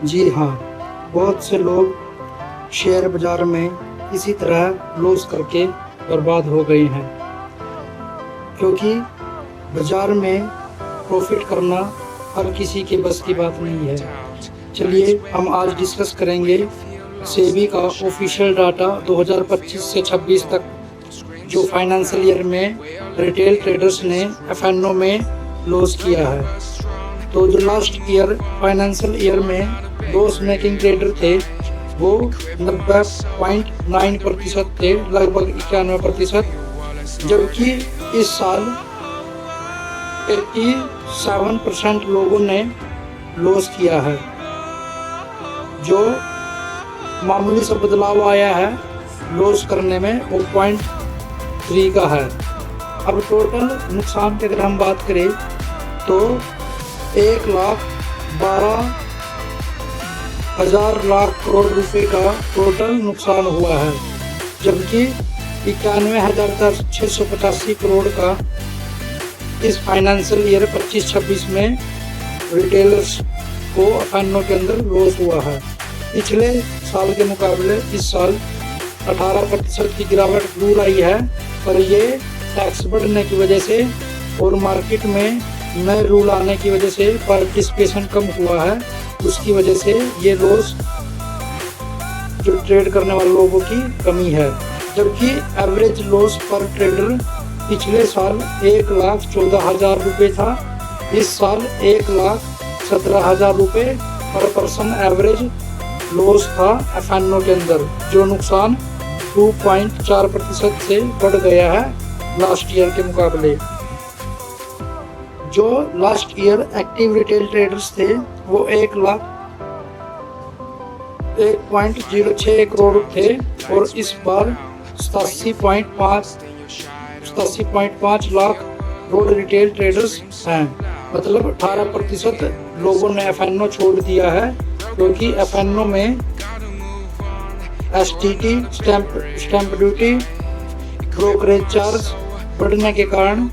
जी हाँ, बहुत से लोग शेयर बाजार में इसी तरह लॉस करके बर्बाद हो गए हैं, क्योंकि बाजार में प्रॉफिट करना हर किसी के बस की बात नहीं है। चलिए हम आज डिस्कस करेंगे सेबी का ऑफिशियल डाटा 2025 से 26 तक जो फाइनेंशियल ईयर में रिटेल ट्रेडर्स ने एफएनओ में लॉस किया है। तो जो लास्ट ईयर फाइनेंशियल ईयर में लॉस मेकिंग ट्रेडर थे वो 90.9% थे, लगभग 91%, जबकि इस साल 87% लोगों ने लॉस किया है। जो मामूली सा बदलाव आया है लॉस करने में वो 0.3 का है। अब टोटल नुकसान की अगर हम बात करें तो 1,12,000 लाख करोड़ रुपए का टोटल नुकसान हुआ है, जबकि 91,685 करोड़ का इस फाइनेंशियल ईयर 25-26 में रिटेलर्स को एफएनओ के अंदर लॉस हुआ है। पिछले साल के मुकाबले इस साल 18% की गिरावट जरूर आई है, पर ये टैक्स बढ़ने की वजह से और मार्केट में नए रूल आने की वजह से पार्टिसिपेशन कम हुआ है, उसकी वजह से ये लॉस जो ट्रेड करने वाले लोगों की कमी है। जबकि एवरेज लॉस पर ट्रेडर पिछले साल 1,14,000 रुपये था, इस साल 1,17,000 रुपये पर पर्सन एवरेज लॉस था एफएनओ के अंदर, जो नुकसान 2.4% से बढ़ गया है लास्ट ईयर के मुकाबले। जो last year active retail traders थे वो 1,06 करोड़ थे और इस बार 87.5 लाख रोड रिटेल ट्रेडर्स हैं। मतलब 18% लोगों ने एफएनओ छोड़ दिया है, क्योंकि एफएनओ में STT stamp duty brokerage charge बढ़ने के कारण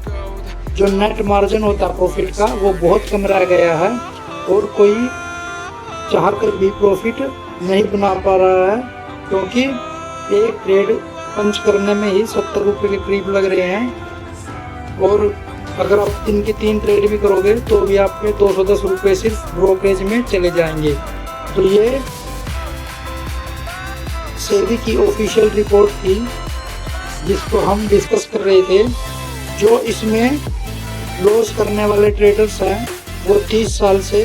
जो नेट मार्जिन होता है प्रॉफिट का वो बहुत कम रह गया है और कोई चाहकर भी प्रॉफिट नहीं बना पा रहा है, क्योंकि एक ट्रेड पंच करने में ही 70 रुपये के करीब लग रहे हैं और अगर आप 3 की 3 ट्रेड भी करोगे तो भी आपके 210 रुपये सिर्फ ब्रोकरेज में चले जाएंगे। तो ये सेबी की ऑफिशियल रिपोर्ट थी जिसको हम डिस्कस कर रहे थे। जो इसमें लॉस करने वाले ट्रेडर्स हैं वो 30 साल से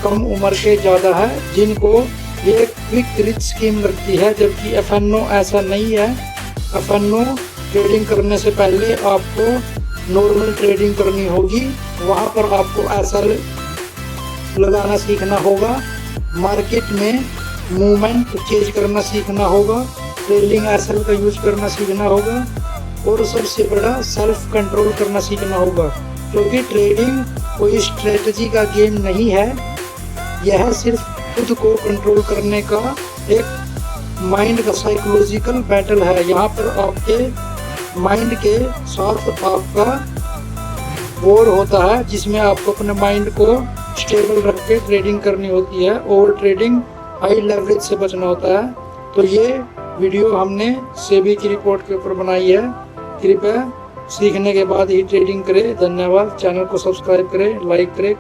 कम उम्र के ज़्यादा है, जिनको ये क्विक रिच स्कीम लगती है, जबकि एफएनओ ऐसा नहीं है। एफएनओ ट्रेडिंग करने से पहले आपको नॉर्मल ट्रेडिंग करनी होगी, वहाँ पर आपको ऐसा लगाना सीखना होगा, मार्केट में मूवमेंट चेंज करना सीखना होगा, ट्रेडिंग एसएल का यूज करना सीखना होगा और सबसे बड़ा सेल्फ कंट्रोल करना सीखना होगा, क्योंकि ट्रेडिंग कोई स्ट्रेटजी का गेम नहीं है, यह सिर्फ खुद को कंट्रोल करने का एक माइंड का साइकोलॉजिकल बैटल है। यहाँ पर आपके माइंड के साथ आपका वॉर होता है, जिसमें आपको अपने माइंड को स्टेबल रख के ट्रेडिंग करनी होती है और ट्रेडिंग हाई लेवरेज से बचना होता है। तो ये वीडियो हमने सेबी की रिपोर्ट के ऊपर बनाई है। कृपया सीखने के बाद ही ट्रेडिंग करें। धन्यवाद। चैनल को सब्सक्राइब करें, लाइक करें।